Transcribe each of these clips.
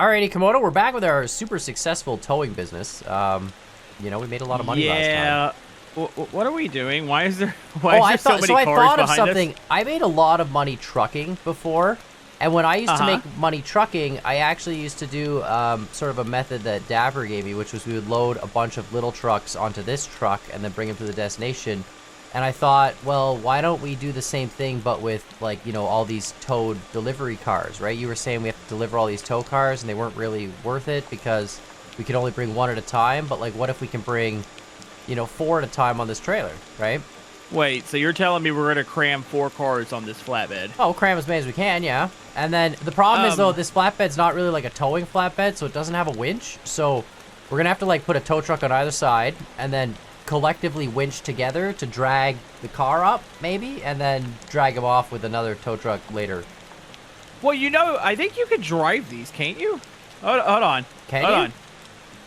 Alrighty, Camodo, we're back with our super successful towing business. You know, we made a lot of money last time. Yeah. What are we doing? Why is there so many cars I thought of behind something. us? I made a lot of money trucking before, and when I used to make money trucking, I actually used to do sort of a method that Dapper gave me, which was we would load a bunch of little trucks onto this truck and then bring them to the destination. And I thought, well, why don't we do the same thing, but with, like, you know, all these towed delivery cars, right? You were saying we have to deliver all these tow cars, and they weren't really worth it because we could only bring one at a time. But, like, what if we can bring, you know, 4 at a time on this trailer, right? Wait, so you're telling me we're going to cram 4 cars on this flatbed? Oh, cram as many as we can, yeah. And then the problem is, though, this flatbed's not really like a towing flatbed, so it doesn't have a winch. So we're going to have to, like, put a tow truck on either side, and then collectively winch together to drag the car up, maybe, and then drag them off with another tow truck later. Well, you know, I think you could drive these, can't you? Hold on. Can Hold you? on.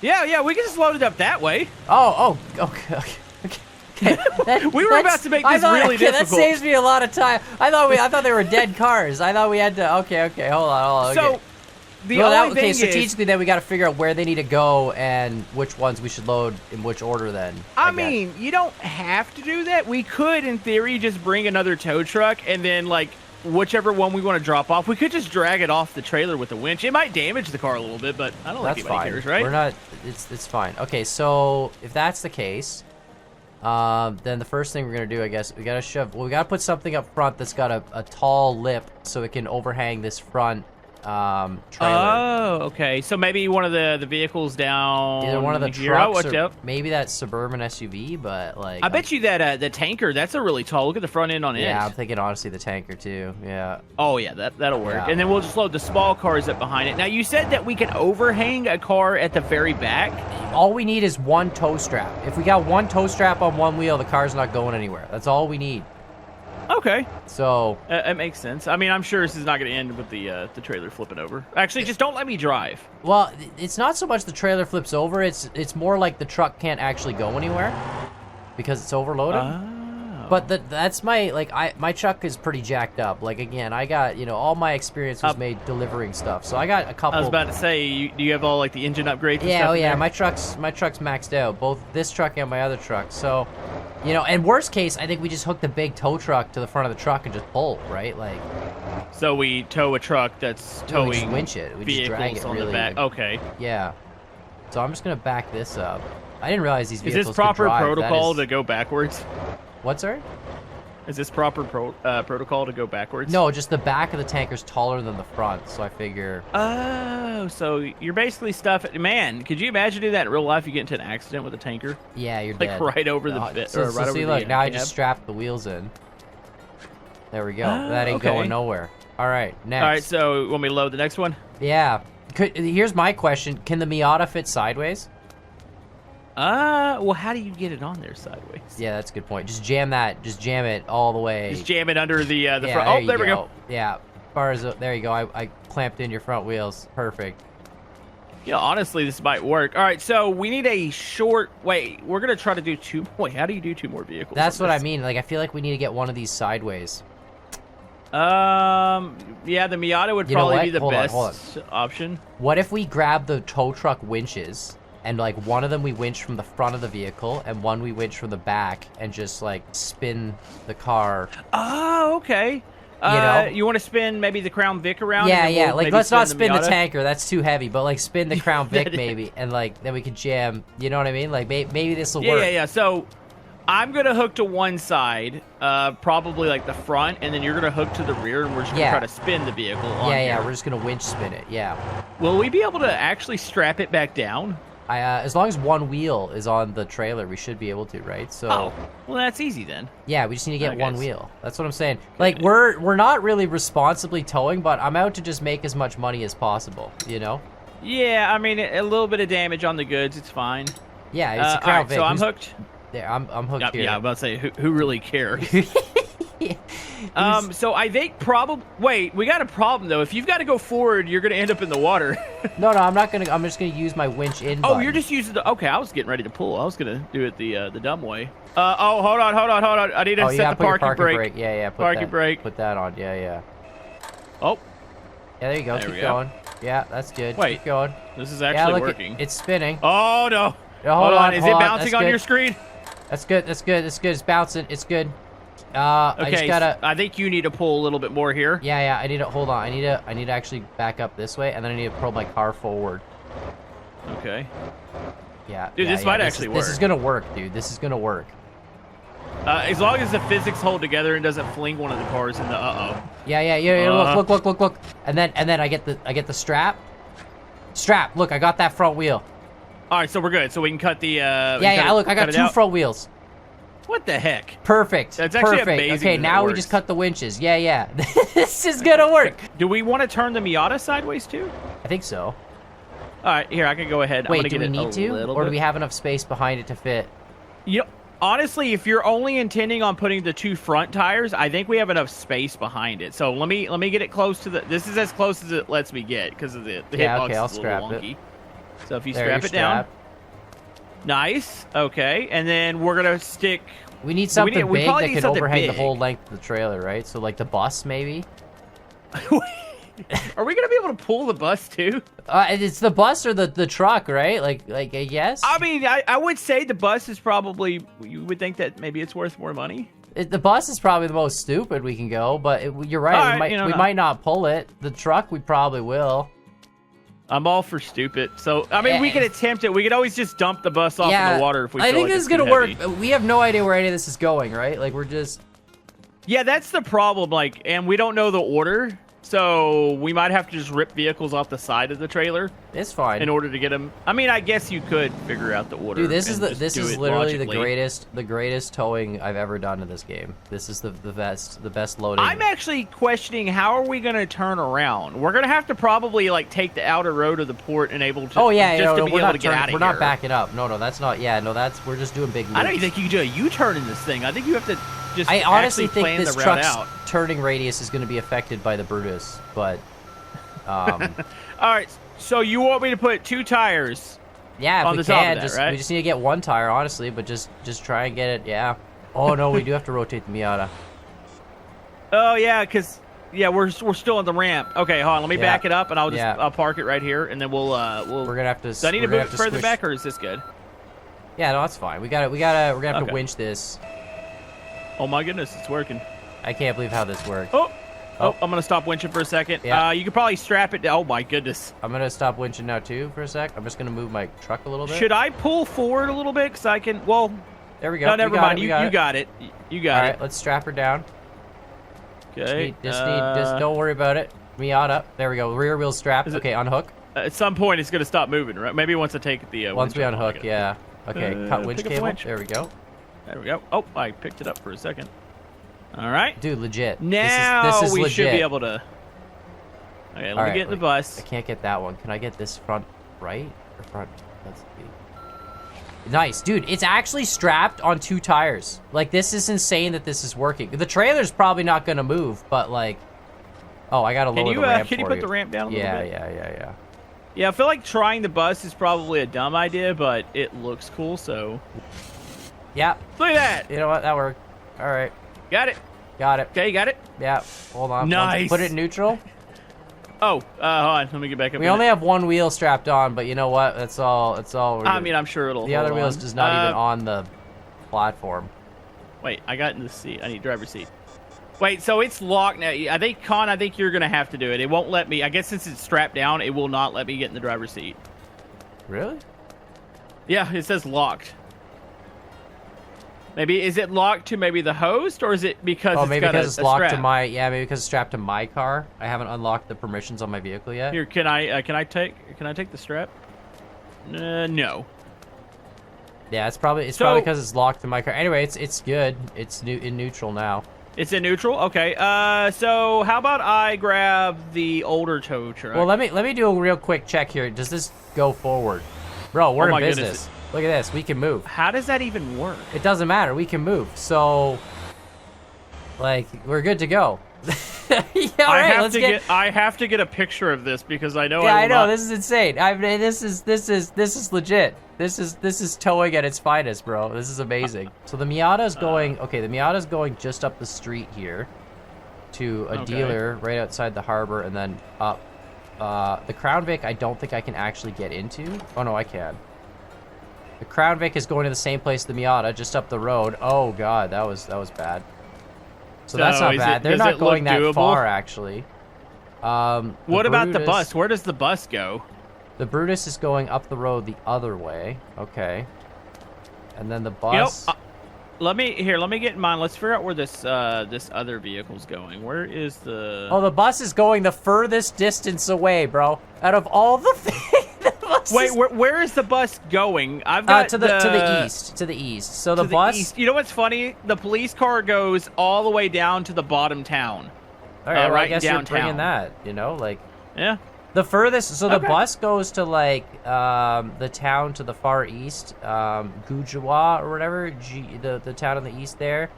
Yeah, we can just load it up that way. Okay. We were about to make this really difficult. That saves me a lot of time. I thought they were dead cars. I thought we had to. Okay. Hold on. So strategically, then we got to figure out where they need to go and which ones we should load in which order. Then I mean, you don't have to do that. We could, in theory, just bring another tow truck and then, like, whichever one we want to drop off, we could just drag it off the trailer with a winch. It might damage the car a little bit, but I don't think anybody cares, right? We're not. It's fine. Okay, so if that's the case, then the first thing we're gonna do, I guess, we gotta shove. Well, we gotta put something up front that's got a tall lip so it can overhang this front trailer. Oh, okay. So maybe one of the vehicles down either one of the here. trucks or maybe that suburban SUV, but like I bet you that the tanker, that's a really tall. Look at the front end on it. Yeah, I'm thinking honestly the tanker too. Yeah. Oh yeah, that'll work. Yeah. And then we'll just load the small cars up behind it. Now you said that we can overhang a car at the very back. All we need is one tow strap. If we got one tow strap on one wheel, the car's not going anywhere. That's all we need. Okay. So it makes sense. I mean, I'm sure this is not going to end with the trailer flipping over. Actually, just don't let me drive. Well, it's not so much the trailer flips over. It's more like the truck can't actually go anywhere because it's overloaded. Oh. But that's my truck is pretty jacked up. Like, again, I got, you know, all my experience was made delivering stuff. So I got a couple. I was about to say, do you have all like the engine upgrades? And yeah, stuff oh in yeah, there? my truck's maxed out, both this truck and my other truck. So, you know, and worst case, I think we just hook the big tow truck to the front of the truck and just pull, right? Like, so we tow a truck that's towing we just winch it. We just drag it on really. the back. Okay. Yeah. So I'm just gonna back this up. I didn't realize these vehicles Is this proper could drive. protocol to go backwards? What, sorry? Is this proper protocol to go backwards? No, just the back of the tanker's taller than the front, so I figure. Oh, so you're basically stuffing. Man, could you imagine doing that in real life? You get into an accident with a tanker? Yeah, you're like dead. right over the bit. So, right over see, the look, now I cab. just strapped the wheels in. There we go. Oh, that ain't okay. going nowhere. All right, next. All right, so want me to load the next one? Yeah. Here's my question: can the Miata fit sideways? Well, how do you get it on there sideways? Yeah, that's a good point. Just jam it all the way. Just jam it under the yeah, front. Oh, there we go. Yeah, far as there you go. I clamped in your front wheels. Perfect. Yeah, honestly, this might work. All right, so we need a short. Wait, we're gonna try to do 2. Wait, how do you do 2 more vehicles? That's what I mean. Like, I feel like we need to get one of these sideways. Yeah, the Miata would probably be the best option. What if we grab the tow truck winches? And, like, one of them we winch from the front of the vehicle, and one we winch from the back, and just, like, spin the car. Oh, okay. You want to spin maybe the Crown Vic around? Yeah. Like, let's not spin the Miata? tanker. That's too heavy. But, like, spin the Crown Vic maybe, and, like, then we can jam. You know what I mean? Like, maybe this will work. Yeah. So I'm gonna hook to one side, probably like the front, and then you're gonna hook to the rear, and we're just gonna try to spin the vehicle. Yeah. We're just gonna winch spin it. Yeah. Will we be able to actually strap it back down? As long as one wheel is on the trailer, we should be able to, right? So. Oh, well, that's easy then. Yeah, we just need to get one wheel. That's what I'm saying. Like, we're not really responsibly towing, but I'm out to just make as much money as possible, you know? Yeah, I mean, a little bit of damage on the goods, it's fine. Yeah, it's a Crown Vic. So I'm hooked. There, I'm hooked here. Yeah, I'm about to say, who really cares? So I think wait, we got a problem though. If you've got to go forward, you're gonna end up in the water. No, I'm not gonna. I'm just gonna use my winch in. Oh, you're just using the. Okay, I was getting ready to pull. I was gonna do it the dumb way. Oh, hold on. I need to set the parking brake. Yeah. Parking brake. Put that on. Yeah. Oh. Yeah, there you go. Keep going. Yeah, that's good. Wait. Keep going. This is Yeah, actually look, working. it's spinning. Oh, no. Yeah, Hold on. Is it hold bouncing That's on good. your screen? That's good. That's good. That's good. It's bouncing. It's good. Okay, I just gotta. I think you need to pull a little bit more here. Yeah. I need to hold on. I need to actually back up this way, and then I need to pull my car forward. Okay. Yeah. Dude, yeah, this might yeah, actually work. This is gonna work, dude. This is gonna work. As long as the physics hold together and doesn't fling one of the cars into Yeah. Look. And then I get the strap. Strap. Look, I got that front wheel. All right, so we're good. So we can cut the. Look, I got 2 front wheels. What the heck? Perfect. That's actually Perfect. amazing. Okay, now we just cut the winches. Yeah. This is gonna work. Do we want to turn the Miata sideways too? I think so. All right, here I can go ahead. Wait, I'm do gonna we get need to, or do we have enough space behind it to fit? You know, honestly, if you're only intending on putting the 2 front tires, I think we have enough space behind it. So let me get it close to the. This is as close as it lets me get because of the hitbox okay, I'll is a strap little it. wonky. So if you There, strap you're it down, strapped. nice. Okay, and then we're gonna stick. We need something we big probably that need can something overhang the big. whole length of the trailer, right? So like the bus, maybe. Are we gonna be able to pull the bus too? It's the bus or the truck, right? Like I guess. I mean, I would say the bus is probably. You would think that maybe it's worth more money. The bus is probably the most stupid we can go, but you're right. All right, we might not pull it. The truck, we probably will. I'm all for stupid. So I mean, we could attempt it. We could always just dump the bus off in the water if we. I feel think like this it's is gonna too work. heavy. We have no idea where any of this is going, right? Like we're just. Yeah, that's the problem. Like, and we don't know the order, so we might have to just rip vehicles off the side of the trailer. It's fine. In order to get them. I mean, I guess you could figure out the order. Dude, this is literally logically. the greatest towing I've ever done in this game. This is the best loading. I'm actually questioning how are we going to turn around. We're going to have to probably like take the outer road of the port and able to. Oh yeah, just to be we're able not to get out of We're here. not backing up. No, that's not. Yeah, no, we're just doing big loops. I don't even think you can do a U-turn in this thing. I think you have to just. I honestly think plan this the route truck's out. turning radius is going to be affected by the Brutus, but. All right, so you want me to put 2 tires? Yeah, if on we the top can, of that, right? we just need to get 1 tire, honestly, but just try and get it. Yeah. Oh no, we do have to rotate the Miata. Oh yeah, because we're still on the ramp. Okay, hold on. Let me Yeah. back it up, and I'll just Yeah. I'll park it right here, and then we'll. We're gonna have to. Do I need to we're gonna move it have to further squish- back, or is this good? Yeah, no, that's fine. We're gonna have Okay. to winch this. Oh my goodness, it's working. I can't believe how this works. Oh, I'm gonna stop winching for a second. Yeah. You could probably strap it down. Oh my goodness. I'm gonna stop winching now too for a sec. I'm just gonna move my truck a little bit. Should I pull forward a little bit? Because I can. Well, There we go. no, We never got mind. it, You we got it. You got All it. right, let's strap her down. Okay. Just don't worry about it. Miata. There we go. Rear wheel strapped. Is it- Okay, unhook. At some point, it's gonna stop moving, right? Maybe once I take the. Once we winch off, I'll unhook, get it. yeah. Okay, cut winch pick up the cable. winch. There we go. There we go. Oh, I picked it up for a second. All right. Dude, legit. Now this is we legit. should be able to. Okay, let All me right, get in the wait. bus. I can't get that one. Can I get this front right or front? Let's see. Nice, dude. It's actually strapped on 2 tires. Like, this is insane that this is working. The trailer's probably not gonna move, but like, oh, I gotta lower the ramp Can you for put the ramp down a little bit? Yeah. Yeah, I feel like trying the bus is probably a dumb idea, but it looks cool. So Yeah. look at that. You know what? That worked. All right. Got it. Got it. Okay, you got it. Yeah. Hold on. Nice. Put it in neutral. Oh, hold on. Let me get back up. We in only it. have 1 wheel strapped on, but you know what? That's all. we're I gonna- mean, I'm sure it'll. the other hold wheel's on. just not even on the platform. Wait, I got in the seat. I need driver's seat. Wait, so it's locked now. I think, Con, I think you're gonna have to do it. It won't let me. I guess since it's strapped down, it will not let me get in the driver's seat. Really? Yeah, it says locked. Maybe is it locked to maybe the host, or is it because Oh, it's maybe got because a it's locked to strap? my maybe because it's strapped to my car. I haven't unlocked the permissions on my vehicle yet. Here, can I take the strap? No. Yeah, it's probably because it's locked to my car. Anyway, it's good. It's in neutral now. It's in neutral. Okay. So how about I grab the older tow truck? Well, let me do a real quick check here. Does this go forward, bro? We're Oh in my business. goodness. Look at this. We can move. How does that even work? It doesn't matter. We can move. So, like, we're good to go. Yeah, all right, let's get. I have to get a picture of this because I know. Yeah, I know. not- This is insane. I mean, this is legit. This is towing at its finest, bro. This is amazing. So the Miata's going. Okay, the Miata's going just up the street here to a Okay. dealer right outside the harbor, and then up The Crown Vic, I don't think I can actually get into. Oh, no, I can. The Crown Vic is going to the same place the Miata, just up the road. Oh, God, that was bad. So that's not bad. They're not going that far, actually. What about the bus? Where does the bus go? The Brutus is going up the road the other way. Okay. And then the bus... let me get in mind. Let's figure out where this other vehicle's going. Where is the... Oh, the bus is going the furthest distance away, bro. Out of all the things... Wait, where is the bus going? I've got to the east. To the east. So the bus... East. You know what's funny? The police car goes all the way down to the bottom town. All right, well, right I guess downtown. you're bringing that, you know? Like... Yeah. The furthest... So the bus goes to, like, the town to the far east. Gujawa or whatever. The town in the east there.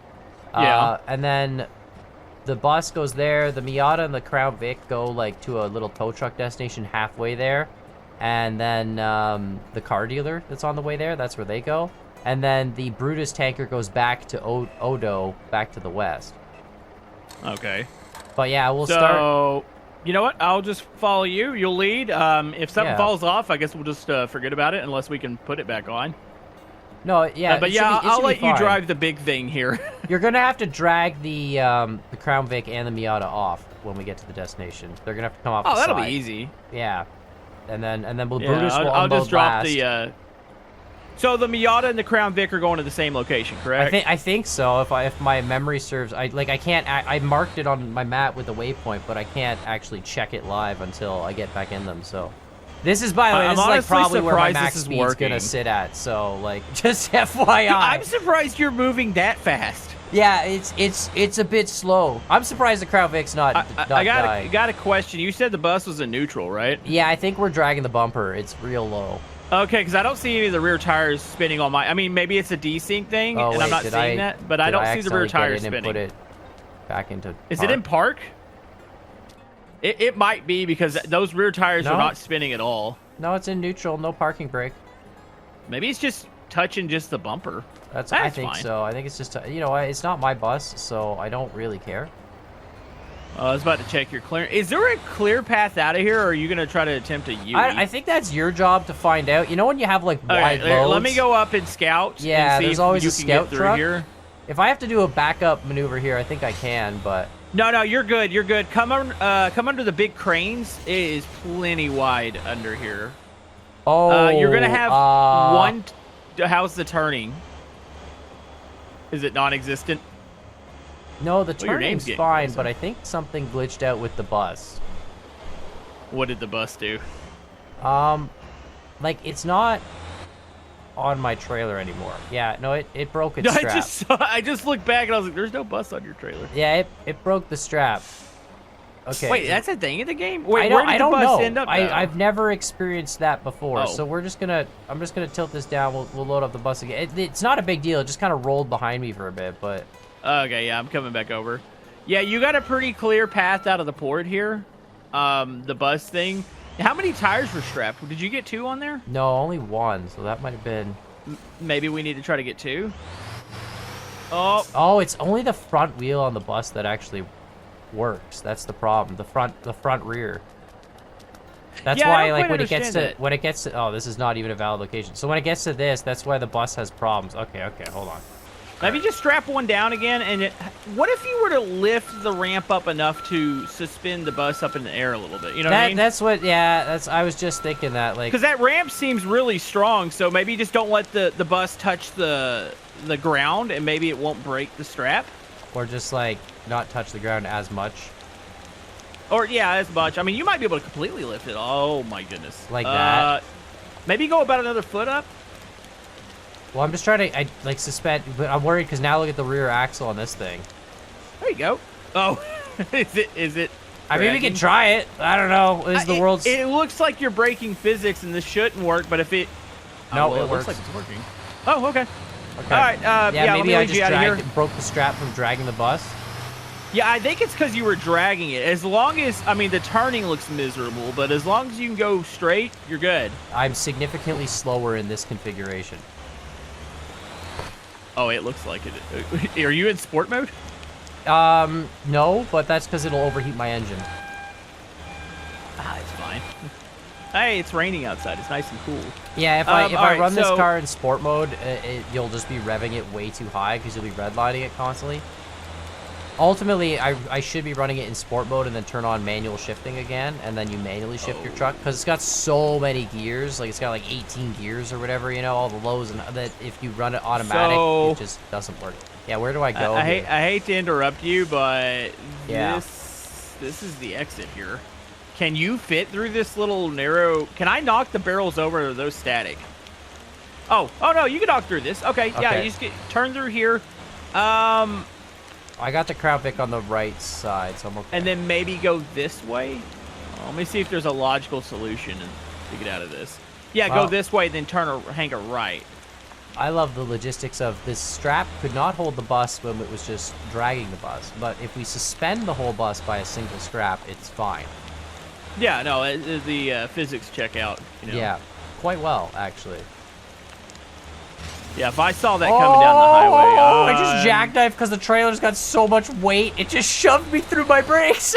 Yeah. And then... The bus goes there. The Miata and the Crown Vic go, like, to a little tow truck destination halfway there. And then the car dealer that's on the way there, that's where they go. And then the Brutus tanker goes back to Odo, back to the west. Okay. But yeah, we'll start. So, you know what? I'll just follow you. You'll lead. If something falls off, I guess we'll just forget about it unless we can put it back on. No, yeah. But yeah, I'll let you drive the big thing here. You're going to have to drag the Crown Vic and the Miata off when we get to the destination. They're going to have to come off the side. Oh, that'll be easy. Yeah. And then Brutus will I'll just drop last. the. So the Miata and the Crown Vic are going to the same location, correct? I think so. If my memory serves, I can't. I marked it on my map with a waypoint, but I can't actually check it live until I get back in them. So this is, by the way, this is like probably where my max speed's gonna sit at. So like, just FYI. I'm surprised you're moving that fast. Yeah, it's a bit slow. I'm surprised the Crown Vic's not dying. I got a question. You said the bus was in neutral, right? Yeah, I think we're dragging the bumper. It's real low. Okay, because I don't see any of the rear tires spinning on my... I mean, maybe it's a desync thing, and I'm not seeing that, but I don't see the rear tires spinning. Put it back into Is it in park? It might be, because those rear tires are not spinning at all. No, it's in neutral. No parking brake. Maybe it's just touching just the bumper. I think fine. So. I think it's just, you know, it's not my bus, so I don't really care. I was about to check your clearance. Is there a clear path out of here, or are you going to try to attempt a U? I think that's your job to find out. You know when you have, like, wide loads? Let me go up and scout. Yeah, and see there's always you a scout can get truck. Here. If I have to do a backup maneuver here, I think I can, but... No, you're good. You're good. Come under the big cranes. It is plenty wide under here. Oh, you're going to have one... How's the turning? Is it non-existent? No, the turning's fine, but I think something glitched out with the bus. What did the bus do? Like, it's not on my trailer anymore. Yeah, no, it broke its strap. I just looked back and I was like, there's no bus on your trailer. Yeah, it broke the strap. Okay. Wait, that's a thing in the game? Wait, I don't know. End up I've never experienced that before, Oh. so I'm just gonna tilt this down. We'll load up the bus again. It's not a big deal. It just kind of rolled behind me for a bit, but... Okay, yeah, I'm coming back over. Yeah, you got a pretty clear path out of the port here. The bus thing. How many tires were strapped? Did you get 2 on there? No, only 1, so that might have been... Maybe we need to try to get 2? Oh, it's only the front wheel on the bus that actually works. That's the problem. The front rear. That's why, like, when it gets to oh, this is not even a valid location. So when it gets to this, that's why the bus has problems. Okay, hold on. Maybe just strap one down again, and what if you were to lift the ramp up enough to suspend the bus up in the air a little bit? You know what I mean? That's what, yeah, I was just thinking that, like... Because that ramp seems really strong, so maybe just don't let the bus touch the ground, and maybe it won't break the strap. Or just, like, not touch the ground as much. Or, yeah, as much. I mean, you might be able to completely lift it. Oh, my goodness. Like that? Maybe go about another foot up. Well, I'm just trying to, suspend, but I'm worried because now look at the rear axle on this thing. There you go. Oh, is it? I mean, we can try it. I don't know. The world's... It looks like you're breaking physics, and this shouldn't work, but if it... No, it works. works. Looks like it's working. Oh, okay. Okay. All right, yeah, maybe I just broke the strap from dragging the bus. Yeah, I think it's because you were dragging it. As long as, I mean, the turning looks miserable, but as long as you can go straight, you're good. I'm significantly slower in this configuration. Oh, it looks like it. Are you in sport mode? No, but that's because it'll overheat my engine. It's fine. Hey, it's raining outside. It's nice and cool. Yeah, if I run this so- car in sport mode, you'll just be revving it way too high because you'll be redlining it constantly. Ultimately, I should be running it in sport mode and then turn on manual shifting again, and then you manually shift your truck because it's got so many gears. Like it's got like 18 gears or whatever, you know, all the lows, and that if you run it automatic, it just doesn't work. Yeah, where do I go? I hate to interrupt you, but Yeah. this is the exit here. Can you fit through this little narrow? Can I knock the barrels over? Or are those static? Oh no, you can knock through this. Okay, yeah, Okay. you just turn through here. I got the Crown Vic on the right side, so I'm okay. And then maybe go this way. Let me see if there's a logical solution to get out of this. Yeah, go this way, then hang a right. I love the logistics of this strap could not hold the bus when it was just dragging the bus, but if we suspend the whole bus by a single strap, it's fine. Yeah, no, the physics check out. You know? Yeah, quite well, actually. Yeah, if I saw that coming down the highway... I just jackknifed because the trailer's got so much weight, it just shoved me through my brakes.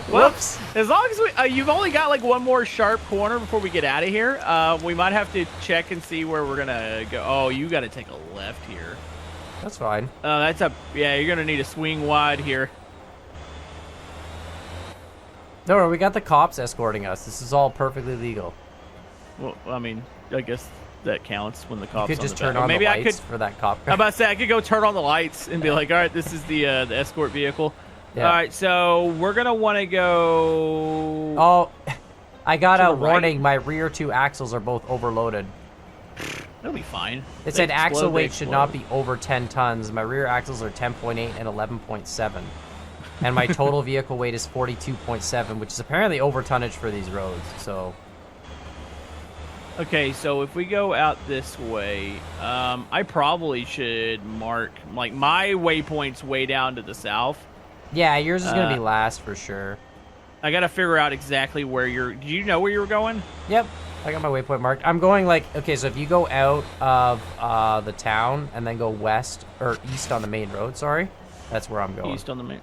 Whoops. As long as you've only got like one more sharp corner before we get out of here, we might have to check and see where we're gonna go. Oh, you got to take a left here. That's fine. Yeah, you're gonna need a swing wide here. No, we got the cops escorting us. This is all perfectly legal. Well, I mean, I guess that counts when the cops. You could just turn back. on Maybe the lights for that cop car. I'm about to say I could go turn on the lights and be like, all right, this is the escort vehicle. Yeah. All right, so we're gonna want to go. Oh, I got To a the right. warning. My rear two axles are both overloaded. That'll be fine. It They said axle explode, they weight should not explode. be over 10 tons. My rear axles are 10.8 and 11.7. And my total vehicle weight is 42.7, which is apparently over tonnage for these roads. So, Okay, so if we go out this way, I probably should mark like my waypoint's way down to the south. yeah, yours is going to be last for sure. I gotta figure out exactly where you're. Do you know where you were going? Yep, I got my waypoint marked. I'm going like, okay, so if you go out of the town and then go west or east on the main road, sorry, that's where I'm going. East on the main.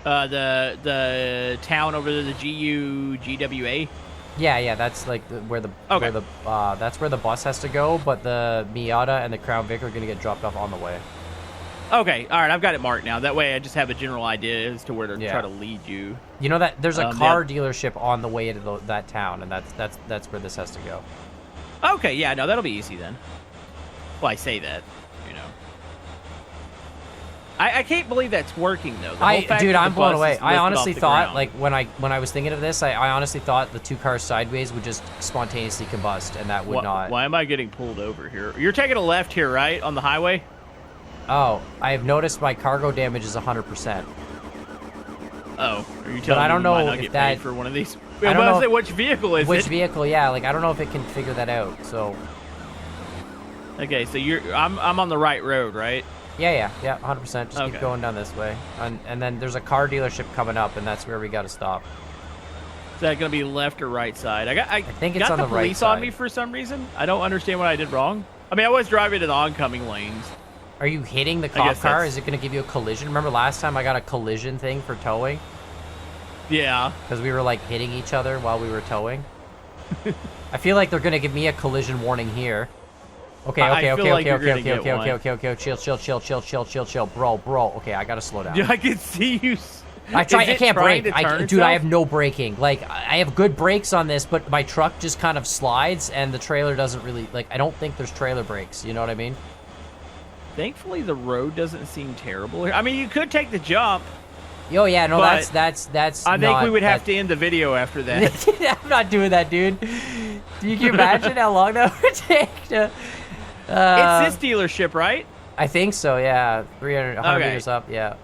The town over there, the GWA. Yeah, that's like where the that's where the bus has to go, but the Miata and the Crown Vic are gonna get dropped off on the way. Okay, all right, I've got it marked now. That way, I just have a general idea as to where to try to lead you. You know that there's a car dealership on the way to that town, and that's where this has to go. Okay, yeah, no, that'll be easy then. Well, I say that, you know. I can't believe that's working though. Dude, I'm blown away. I honestly thought, ground. like when I was thinking of this, I honestly thought the two cars sideways would just spontaneously combust, and that would not. Why am I getting pulled over here? You're taking a left here, right, on the highway? Oh, I have noticed my cargo damage is 100%. Oh, are you telling I don't me know might not if get that- paid for one of these? I don't know Which vehicle is Which it? vehicle? Yeah, like I don't know if it can figure that out. So. Okay, so I'm on the right road, right? Yeah, 100%. Just Okay. keep going down this way, and then there's a car dealership coming up, and that's where we got to stop. Is that gonna be left or right side? I think it's got on the the right police on side. me for some reason. I don't understand what I did wrong. I mean, I was driving in the oncoming lanes. Are you hitting the cop guess car? that's- Is it going to give you a collision? Remember last time I got a collision thing for towing? Yeah. Because we were like hitting each other while we were towing. I feel like they're going to give me a collision warning here. Okay, I feel like you're gonna get okay. Chill. Bro. Okay, I got to slow down. Yeah, I can see you. I Is it can't trying brake. to turn Dude, I itself? have no braking. Like, I have good brakes on this, but my truck just kind of slides, and the trailer doesn't really, like, I don't think there's trailer brakes. You know what I mean? Thankfully, the road doesn't seem terrible here. I mean, you could take the jump. Oh, yeah, no, But that's I think we would have to end the video after that. I'm not doing that, dude. You can imagine how long that would take to... It's this dealership, right? I think so, yeah. 100 Okay. meters up, yeah.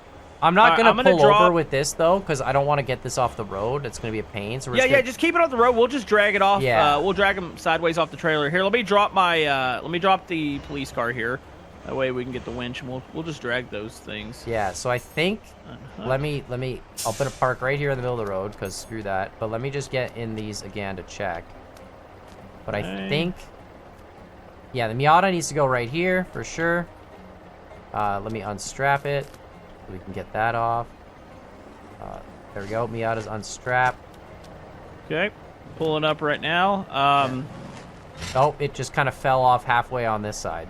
I'm not I'm going to gonna pull drop- over with this, though, because I don't want to get this off the road. It's going to be a pain. So we're Yeah, just gonna... just keep it on the road. We'll just drag it off. Yeah. We'll drag them sideways off the trailer. Here, let me drop the police car here. That way we can get the winch, and we'll just drag those things. Yeah, so I think... Let me... I'll put a park right here in the middle of the road, because screw that. But let me just get in these again to check. But I think... Yeah, the Miata needs to go right here, for sure. Let me unstrap it. So we can get that off. There we go. Miata's unstrapped. Okay. Pulling up right now. Oh, it just kind of fell off halfway on this side.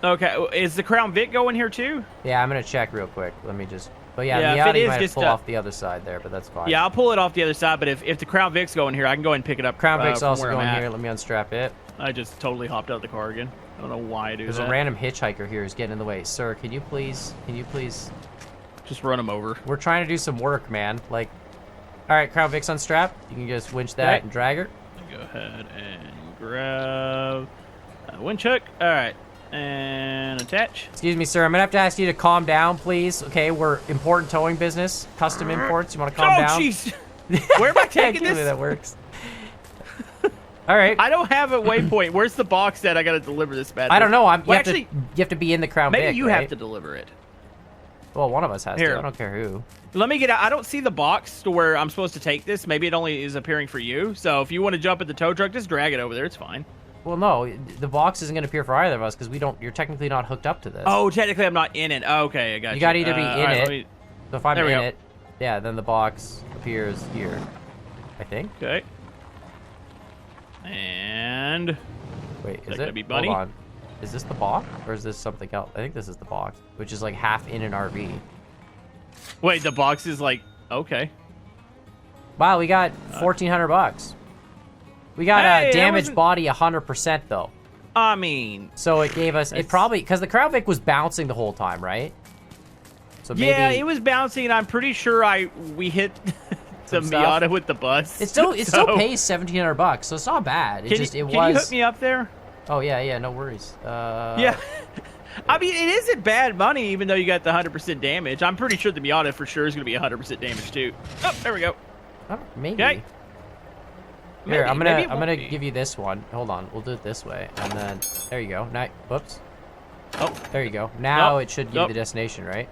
Okay, is the Crown Vic going here too? Yeah, I'm gonna check real quick. Let me just. But yeah, Yeah, the if it Audi is might just pull off the other side there, but that's fine. Yeah, I'll pull it off the other side. But if the Crown Vic's going here, I can go ahead and pick it up. Crown Vic's from also where I'm going at. here. Let me unstrap it. I just totally hopped out of the car again. I don't know why I do There's that. a random hitchhiker here who's getting in the way. Sir, can you please? Just run him over. We're trying to do some work, man. Like, all right, Crown Vic's unstrapped. You can just winch that Okay. and drag her. Go ahead and grab a winch hook. All right, and attach. Excuse me, sir. I'm gonna have to ask you to calm down, please. Okay, we're important towing business, custom imports. You want to calm down? Oh, jeez. Where am I taking Actually, this? that works. All right. I don't have a waypoint. Where's the box that I got to deliver this bad? I don't know. Well, you have to be in the Crown maybe Vic, you right? have to deliver it. Well, one of us has Here. to. I don't care who. Let me get out. I don't see the box to where I'm supposed to take this. Maybe it only is appearing for you. So if you want to jump at the tow truck, just drag it over there. It's fine. Well, no, the box isn't going to appear for either of us because we don't. You're technically not hooked up to this. Oh, technically I'm not in it. Okay, I got you. You got to either be in all right, it. let me- So if I'm There we in go. it, yeah, then the box appears here. I think. Okay. And Wait, is that it? gonna be Bunny? Hold on. Is this the box or is this something else? I think this is the box, which is like half in an RV. wait, the box is like okay. Wow, we got $1,400. We got Hey, a that damaged wasn't- body 100% though. I mean, So it gave us, it That's- probably, because the Crown Vic was bouncing the whole time, right? So maybe, yeah, it was bouncing, and I'm pretty sure we hit the Some stuff? Miata with the bus. it still So- pays $1,700, so it's not bad. It Can, just, you, it can you was, hook me up there? oh yeah, no worries. Yeah. I mean, it isn't bad money, even though you got the 100% damage. I'm pretty sure the Miata for sure is going to be 100% damage too. Oh, there we go. Maybe. Okay. Here, Maybe it I'm won't gonna be. give you this one. Hold on, we'll do it this way, and then there you go. Now, whoops. Oh, There you go. Now Nope. it should give Nope. you the destination, right?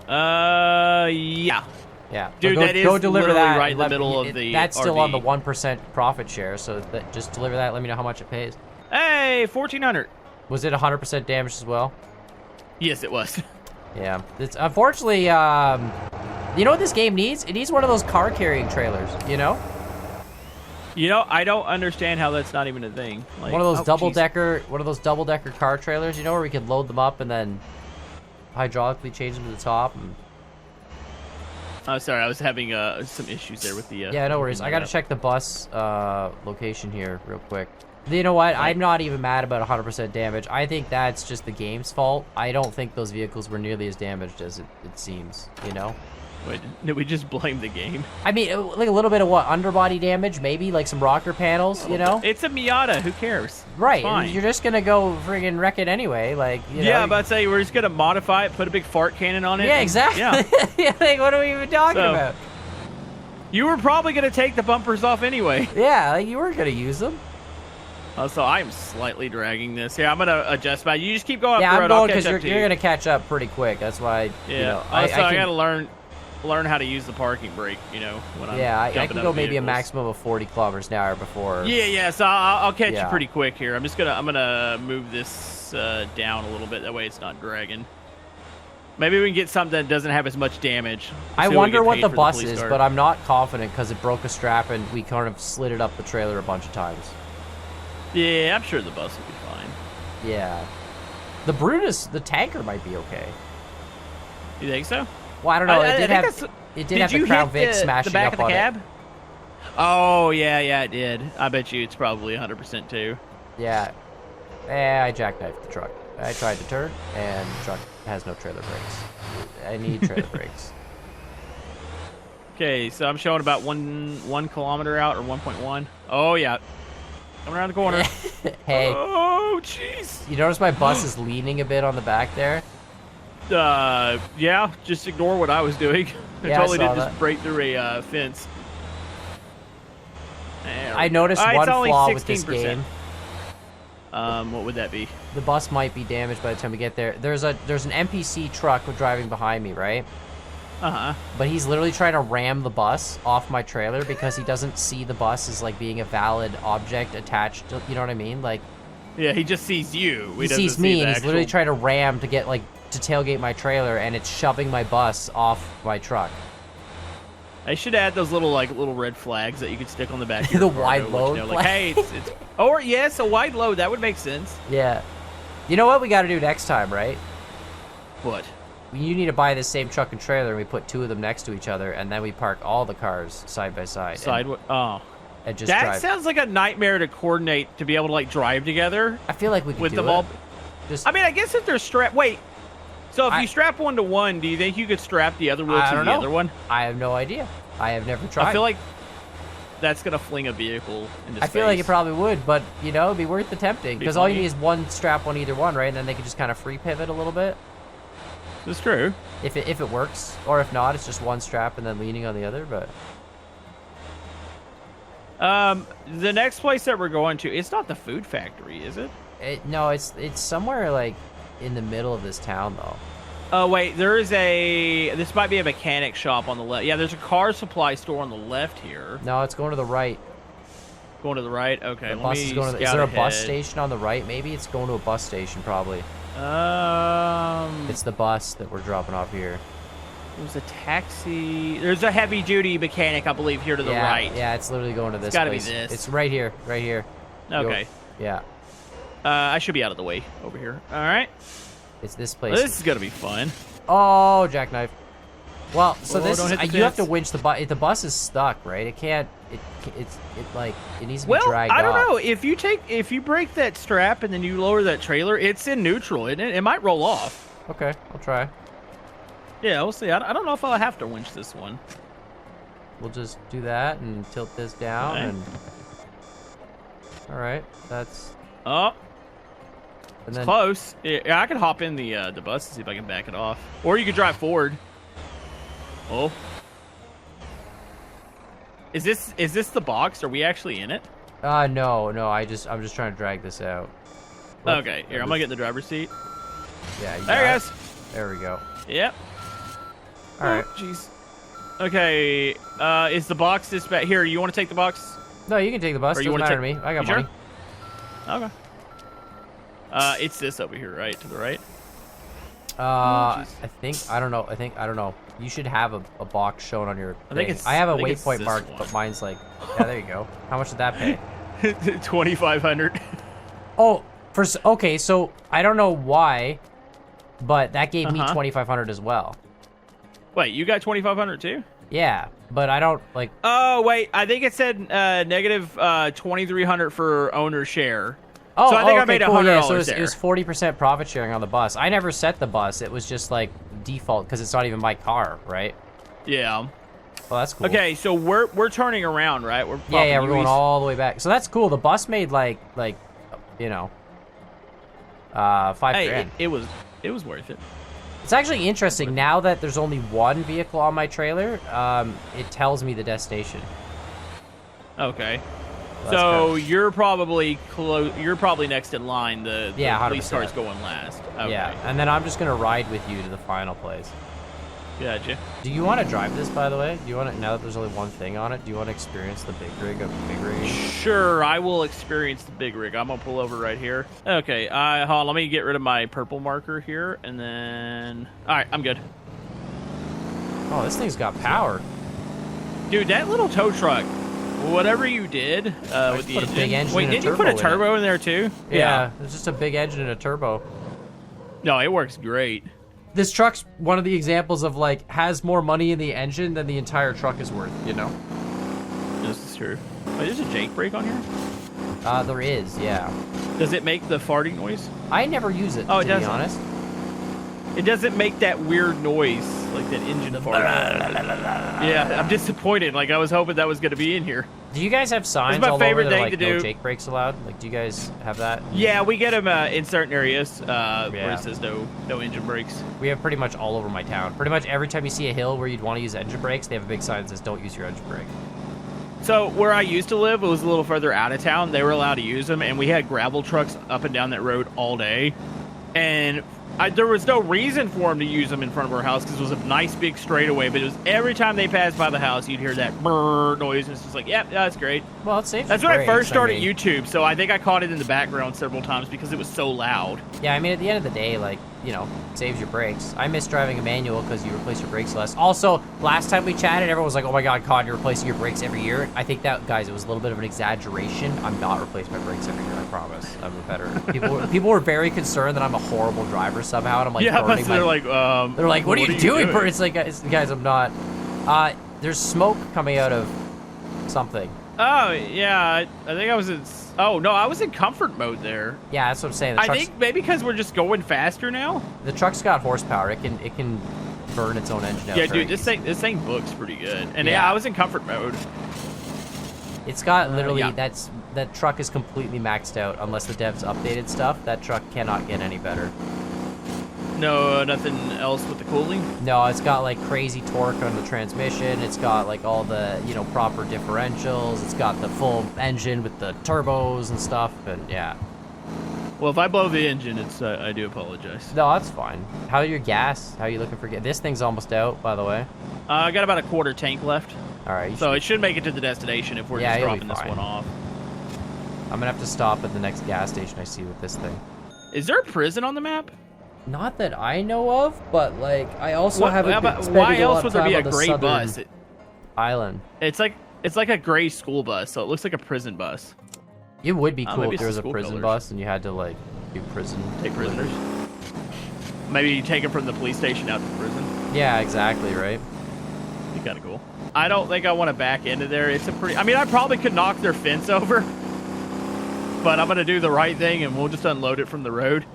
yeah. Yeah. Dude, But that is go deliver literally that. right and in the let me- middle of the That's still on the RV. 1% profit share, so that, just deliver that. Let me know how much it pays. Hey, 1,400. Was it 100% damaged as well? Yes, it was. Yeah. It's unfortunately, you know what this game needs? It needs one of those car carrying trailers. You know, You know, I don't understand how that's not even a thing. Like, one of those oh, double jeez. decker car trailers. You know, where we could load them up and then hydraulically change them to the top. And... Oh, sorry, I was having some issues there with the. Yeah, no worries. I gotta check the bus location here real quick. You know what? I'm not even mad about 100% damage. I think that's just the game's fault. I don't think those vehicles were nearly as damaged as it seems, you know? Wait, did we just blame the game? I mean, like a little bit of what? Underbody damage, maybe? Like some rocker panels, you know? It's a Miata. Who cares? Right. It's fine. You're just gonna go friggin' wreck it anyway. Like, you know? Yeah, I'm about to say, we're just going to modify it, put a big fart cannon on it. Yeah, and- exactly. Yeah. Yeah, like, what are we even talking So- about? You were probably going to take the bumpers off anyway. Yeah, like, you weren't gonna use them. So I'm slightly dragging this. Here, I'm going to adjust my... You just keep going up Yeah, the I'm road. going I'll catch because up you're to you. going to catch up pretty quick. That's why, Yeah. you know, I can, got to learn how to use the parking brake, you know, when I'm yeah, I jumping can out go of maybe a vehicles. maximum of 40 kilometers an hour before. Yeah, so I'll catch Yeah. you pretty quick here. I'm gonna move this down a little bit. That way it's not dragging. Maybe we can get something that doesn't have as much damage. I See we wonder get what paid the for bus police is, car. but I'm not confident because it broke a strap and we kind of slid it up the trailer a bunch of times. Yeah, I'm sure the bus will be fine. Yeah. The Brutus, the tanker might be okay. You think so? Well, I don't know. I It did think have that's- it did have the you Crown hit Vic the smashing back up of the on cab? it. Oh, yeah, it did. I bet you it's probably 100% too. Yeah. I jackknifed the truck. I tried to turn, and the truck has no trailer brakes. I need trailer brakes. Okay, so I'm showing about 1 kilometer out or 1.1. Oh, yeah. Coming around the corner. Hey, Oh, jeez. you notice my bus is leaning a bit on the back there? Yeah, just ignore what I was doing. I Yeah, I totally saw didn't that. just break through a fence. There we I go. noticed It's one only flaw with this 16%. game. What would that be? The bus might be damaged by the time we get there. There's an NPC truck driving behind me, right? Uh-huh. But he's literally trying to ram the bus off my trailer because he doesn't see the bus as like being a valid object attached to, you know what I mean? Like Yeah, he just sees you. he sees me and he's literally trying to ram to get like to tailgate my trailer and it's shoving my bus off my truck. I should add those little little red flags that you could stick on the back of your The car wide to load let you know, like, hey, it's or yes, a wide load. That would make sense. Yeah. You know what we got to do next time, right? What? You need to buy this same truck and trailer, and we put 2 of them next to each other, and then we park all the cars side by side. Oh. And just That drive. sounds like a nightmare to coordinate to be able to like drive together. I feel like we could with do them it. all. Just, I mean, I guess if they're strapped. Wait. So if you strap one to one, do you think you could strap the other wheel to the other one? I have no idea. I have never tried. I feel like that's gonna fling a vehicle into space. I feel like it probably would, but you know, it'd be worth attempting because all you need is one strap on either one, right? And then they could just kind of free pivot a little bit. That's true. If it works, or if not, it's just one strap and then leaning on the other. But the next place that we're going to, it's not the food factory, is it? No, it's somewhere like in the middle of this town though. Oh wait, this might be a mechanic shop on the left. Yeah, there's a car supply store on the left here. No, it's going to the right. Going to the right? Okay, The bus is going to is there a bus station on the right? Maybe it's going to a bus station, probably. It's the bus that we're dropping off here. There's a taxi. There's a heavy duty mechanic, I believe, here to the right. Yeah, it's literally going to this It's gotta place. be this. It's right here, right here. Okay. Yeah. I should be out of the way over here. All right. It's this place. Well, this is gonna be fun. Oh, jackknife. Well, so Whoa, this don't is, hit the you have to fence. winch the bus. The bus is stuck, right? It can't. It needs to be Well, dragged I don't off. know. If you break that strap and then you lower that trailer, it's in neutral, isn't it? It might roll off. Okay, I'll try. Yeah, we'll see. I don't know if I'll have to winch this one. We'll just do that and tilt this down Okay. and. All right, that's. Oh, And it's then close. Yeah, I can hop in the bus and see if I can back it off, or you could drive forward. Oh, is this the box? Are we actually in it? no, I'm just trying to drag this out. Look, Okay, here I'm gonna get in the driver's seat. Yeah, you There got it it. goes. There we go. Yep. All right. Jeez. Okay. Is the box this back here? You want to take the box? No, you can take the bus. Or you Doesn't wanna matter to take- me. I got You money. sure? Okay. It's this over here, right? To the right? I think I don't know. You should have a box shown on your. I think thing. it's- I have a I think it's waypoint this marked, one. but mine's like. Yeah, there you go. How much did that pay? 2,500. Oh, okay. So I don't know why, but that gave me Uh-huh. 2,500 as well. Wait, you got 2,500 too? Yeah, but I don't like. Oh wait, I think it said negative 2,300 for owner share. Oh, so I think I okay, made cool. $100 Yeah, so there. it was 40% profit sharing on the bus. I never set the bus. It was just like default because it's not even my car, right? Yeah. Well, that's cool. Okay, so we're turning around, right? We're Yeah, we're popping going U's. all the way back. So that's cool. The bus made like you know, $5 Hey, grand. it was worth it. It's actually interesting now that there's only one vehicle on my trailer. It tells me the destination. Okay. That's So good. you're probably close. You're probably next in line. The Yeah, police 100%. car's going last. Okay. Yeah, and then I'm just gonna ride with you to the final place. Gotcha. Do you want to drive this, by the way? Do you want to, now that there's only one thing on it, do you want to experience the big rig of big rig? Sure, I will experience the big rig. I'm gonna pull over right here. Okay, hold on, let me get rid of my purple marker here, and then... Alright, I'm good. Oh, this thing's got power. Dude, that little tow truck, whatever you did with the put a engine... big engine Wait, and a didn't you put a turbo in it. turbo in there too? Yeah, it's just a big engine and a turbo. No, it works great. This truck's one of the examples of like has more money in the engine than the entire truck is worth, you know? This is true. Wait, there's a Jake brake on here? There is, yeah. Does it make the farting noise? I never use it, Oh, it to be doesn't. honest. It doesn't make that weird noise, like that engine fart. Yeah, I'm disappointed. Like, I was hoping that was going to be in here. Do you guys have signs my all favorite over that are, thing like to no do. Jake brakes allowed? Like, do you guys have that? Yeah, we get them in certain areas where Yeah. it says no engine brakes. We have pretty much all over my town. Pretty much every time you see a hill where you'd want to use engine brakes, they have a big sign that says don't use your engine brake. So where I used to live, it was a little further out of town. They were allowed to use them, and we had gravel trucks up and down that road all day. And there was no reason for them to use them in front of our house because it was a nice big straightaway. But it was every time they passed by the house, you'd hear that brrr noise, and it's just like, yep, that's great. Well, it's safe. That's when I first started YouTube, so I think I caught it in the background several times because it was so loud. Yeah, I mean, at the end of the day, like, you know, saves your brakes. I miss driving a manual because you replace your brakes less. Also, last time we chatted, everyone was like, oh my God, Con, you're replacing your brakes every year. I think that, guys, it was a little bit of an exaggeration. I'm not replacing my brakes every year, I promise. I'm a better. People were very concerned that I'm a horrible driver somehow. And I'm like, yeah, but they're like, what are you doing? It's like, guys, I'm not. There's smoke coming out of something. Oh, yeah, I think I was in... Oh, no, I was in comfort mode there. Yeah, that's what I'm saying. I think maybe because we're just going faster now. The truck's got horsepower. It can burn its own engine out. Yeah, dude, this thing looks pretty good. And yeah, I was in comfort mode. It's got literally that truck is completely maxed out unless the devs updated stuff. That truck cannot get any better. No, nothing else with the cooling? No, it's got like crazy torque on the transmission. It's got like all the, you know, proper differentials. It's got the full engine with the turbos and stuff, and yeah. Well, if I blow the engine, it's I do apologize. No, that's fine. How are your gas? How are you looking for gas? This thing's almost out, by the way. I got about a quarter tank left. All right. So it should make it to the destination if we're just dropping this one off. I'm gonna have to stop at the next gas station I see with this thing. Is there a prison on the map? Not that I know of, but like I also haven't been spending why a lot else would of there time be a on the gray bus? Island. It's like a gray school bus, so it looks like a prison bus. It would be cool if there was a school prison colors. bus and you had to like do prison. Take prisoners. Maybe you take them from the police station out to prison. Yeah, exactly, right? Be kind of cool. I don't think I want to back into there. It's a pretty. I mean, I probably could knock their fence over, but I'm gonna do the right thing and we'll just unload it from the road.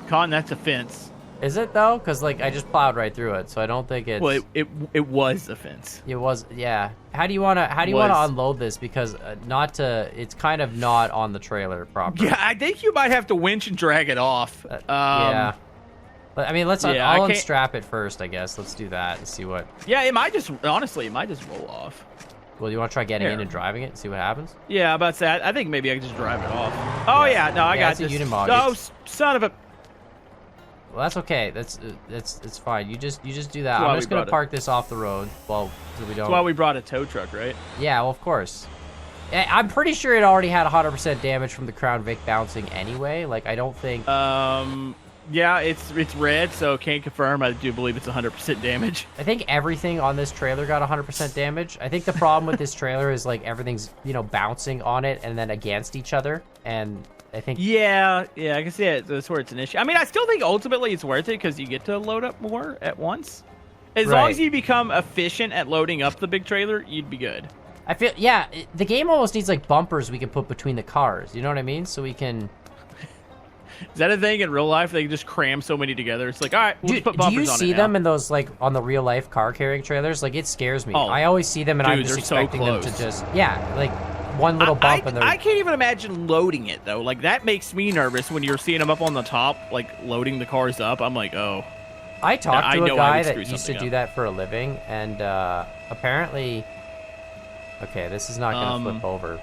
Con, that's a fence. Is it though? Because like I just plowed right through it, so I don't think it's. Well, it was a fence. It was, yeah. How do you wanna unload this? Because it's kind of not on the trailer properly. Yeah, I think you might have to winch and drag it off. Yeah. But I mean, Yeah, I'll unstrap it first, I guess. Let's do that and see what. Yeah, it might just roll off. Well, you want to try getting in and driving it and see what happens? Yeah, I'm about to say, I think maybe I can just drive it off. Oh yeah, no, I got this. Unimog. Oh, son of a. Well, that's okay. That's fine. You just do that. I'm just gonna park this off the road. Well, so we don't. That's why we brought a tow truck, right? Yeah, well, of course. I'm pretty sure it already had 100% damage from the Crown Vic bouncing anyway. Like, I don't think. Yeah, it's red, so can't confirm. I do believe it's 100% damage. I think everything on this trailer got 100% damage. I think the problem with this trailer is like everything's, you know, bouncing on it and then against each other. And I think. Yeah, I can see it. That's where it's an issue. I mean, I still think ultimately it's worth it because you get to load up more at once. As long as you become efficient at loading up the big trailer, you'd be good. I feel, yeah, the game almost needs like bumpers we can put between the cars. You know what I mean? So we can. Is that a thing in real life? They just cram so many together. It's like, all right, we'll just put bumpers on it. Do you see them in those, like, on the real life car carrying trailers? Like, it scares me. I always see them and I'm just expecting them to just, like one little bump and they're. I can't even imagine loading it though. Like that makes me nervous when you're seeing them up on the top, like loading the cars up. I'm like, oh. I talked to a guy that used to do that for a living, and apparently. Okay, this is not gonna flip over.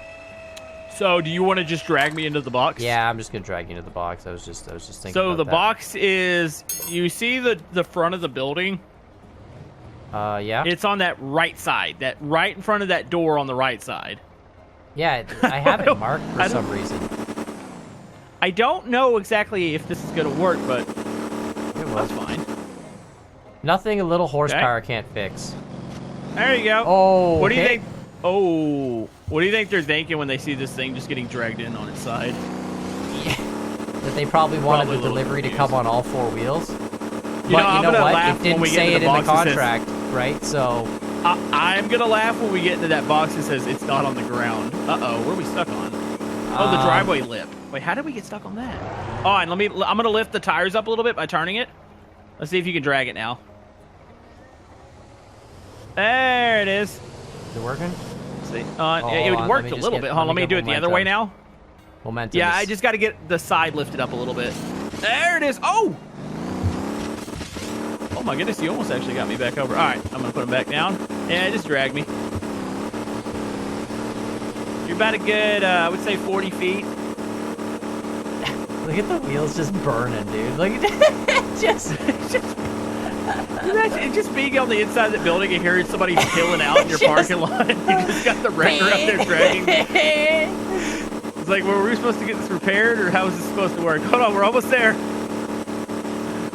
So, do you want to just drag me into the box? Yeah, I'm just gonna drag you into the box. I was just thinking. So about the that. box is, you see the front of the building? Yeah. It's on that right side, that right in front of that door on the right side. Yeah, I have it marked for some reason. I don't know exactly if this is gonna work, but it was fine. Nothing a little horsepower can't fix. There you go. Oh. What do you think? Oh, what do you think they're thinking when they see this thing just getting dragged in on its side? Yeah. That they probably wanted the delivery to come on all four wheels. You know what? It didn't say it in the contract, right? So I'm gonna laugh when we get into that box that says it's not on the ground. Uh-oh, what are we stuck on? Oh, the driveway lip. Wait, how did we get stuck on that? Oh, and I'm gonna lift the tires up a little bit by turning it. Let's see if you can drag it now. There it is. Is it working? Let's see. It worked a little bit. Hold on, let me do it the other way now. Momentum. Yeah, I just got to get the side lifted up a little bit. There it is. Oh! Oh my goodness, you almost actually got me back over. All right, I'm going to put him back down. Yeah, just drag me. You're about a good, I would say 40 feet. Look at the wheels just burning, dude. Look at just being on the inside of the building and hearing somebody peeling out in your parking lot. You just got the wrecker up there dragging. It's like, were we supposed to get this repaired, or how is this supposed to work? Hold on, we're almost there.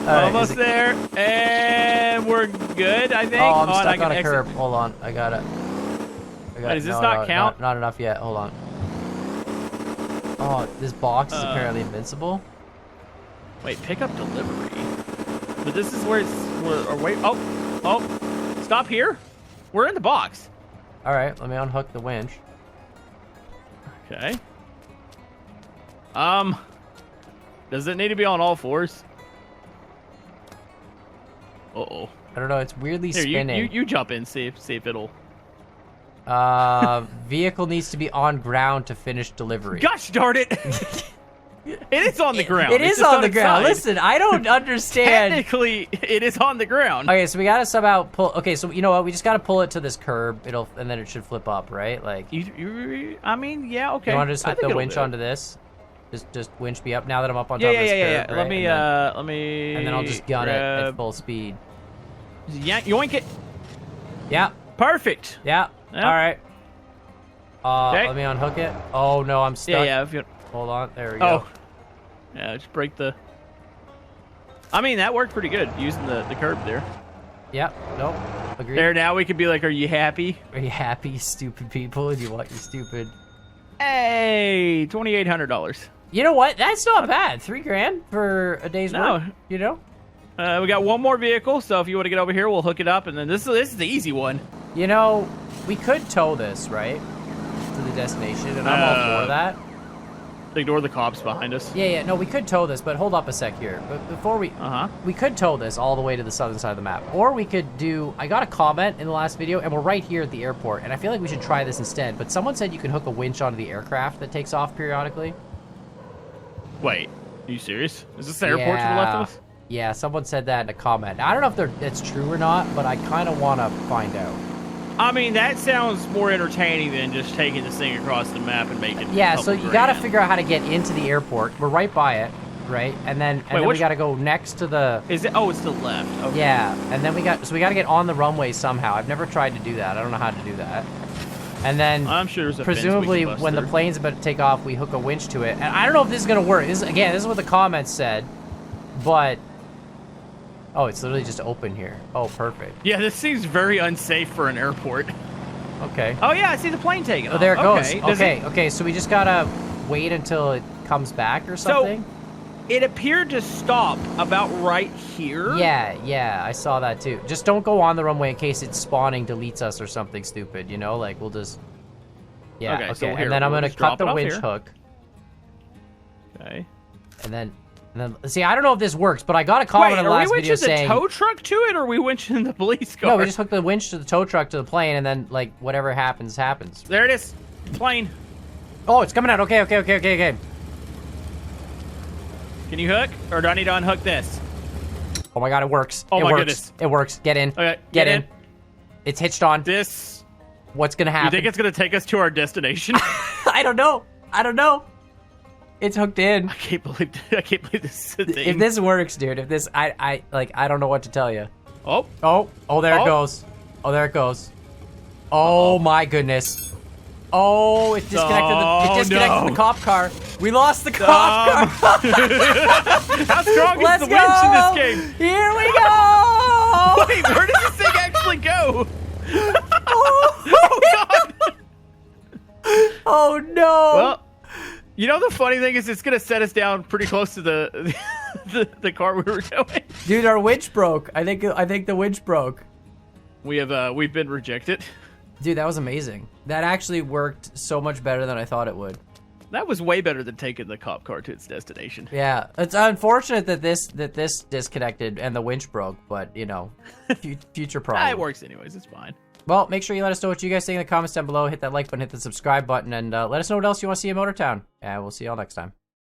right, Almost there, and we're good, I think. Oh, I'm and I stuck on can a exit. curb. Hold on, I got it. Wait, does this not count? Not enough yet. Hold on. Oh, this box is apparently invincible. Wait, pick up delivery. But this is where it's. Or wait. Oh, stop here. We're in the box. All right, let me unhook the winch. Okay. Does it need to be on all fours? Uh-oh. I don't know. It's weirdly Here, spinning. you jump in, see if it'll. Vehicle needs to be on ground to finish delivery. Gosh darn it! It is on the ground. It is on the ground. Listen, I don't understand. Technically, it is on the ground. Okay, so we gotta somehow pull. Okay, so you know what? We just gotta pull it to this curb. And then it should flip up, right? Like. I mean, yeah, okay. You want to just hook the winch onto this? Just winch me up now that I'm up on top of this curb. Yeah. Right? Let me. And then I'll just gun it at full speed. Yeah, yoink it. Yeah. Perfect. Yeah. Yep. All right. Okay. Let me unhook it. Oh no, I'm stuck. Yeah. If you... Hold on. There we go. Oh. Yeah, just break the. I mean, that worked pretty good using the curb there. Yep. Nope. Agreed. There, now we could be like, are you happy? Are you happy, you stupid people? Do you want your stupid? Hey, $2,800. You know what? That's not bad. $3,000 for a day's work. You know. We got one more vehicle, so if you want to get over here, we'll hook it up, and then this is the easy one. You know, we could tow this right to the destination, and I'm all for that. Ignore the cops behind us. Yeah. No, we could tow this, but hold up a sec here. But before we could tow this all the way to the southern side of the map, or we could do. I got a comment in the last video, and we're right here at the airport, and I feel like we should try this instead. But someone said you can hook a winch onto the aircraft that takes off periodically. Wait, are you serious? Is this the airport to the left of us? Yeah, someone said that in a comment. I don't know if that's true or not, but I kind of want to find out. I mean, that sounds more entertaining than just taking this thing across the map and making. Yeah, so you got to figure out how to get into the airport. We're right by it, right? And then we got to go next to the. Is it? Oh, it's to the left. Okay. Yeah, and then we got to get on the runway somehow. I've never tried to do that. I don't know how to do that. And then I'm sure there's a presumably when the plane's about to take off, we hook a winch to it. And I don't know if this is gonna work. This is what the comments said, but. Oh, it's literally just open here. Oh, perfect. Yeah, this seems very unsafe for an airport. Okay. Oh, yeah, I see the plane taking off. Oh, there it goes. Okay. Okay, so we just gotta wait until it comes back or something? So, it appeared to stop about right here. Yeah, I saw that too. Just don't go on the runway in case it's spawning deletes us or something stupid, you know? Like, we'll just... Yeah, okay. So here, and then I'm gonna cut the winch hook. Okay. And then, see, I don't know if this works, but I got a comment in the last video saying... Are we winching the tow truck to it, or are we winching the police car? No, we just hook the winch to the tow truck to the plane, and then, like, whatever happens, happens. There it is. Plane. Oh, it's coming out. Okay. Can you hook, or do I need to unhook this? Oh my god, it works. Oh my goodness. It works. Get in. Okay, get in. It's hitched on. This... What's gonna happen? You think it's gonna take us to our destination? I don't know. It's hooked in. I can't believe this is a thing. If this works, dude, I don't know what to tell you. Oh, there it goes. Oh, there it goes. Oh my goodness. Oh, it disconnected the cop car. We lost the cop car. How strong is the winch in this game? Here we go. Wait, where does this thing actually go? Oh god. Oh no. Well, you know the funny thing is it's gonna set us down pretty close to the car we were going. Dude, our winch broke. I think the winch broke. We've been rejected. Dude, that was amazing. That actually worked so much better than I thought it would. That was way better than taking the cop car to its destination. Yeah, it's unfortunate that this disconnected and the winch broke, but you know, future problem. It works anyways. It's fine. Well, make sure you let us know what you guys think in the comments down below. Hit that like button, hit the subscribe button, and let us know what else you want to see in Motortown. And we'll see y'all next time.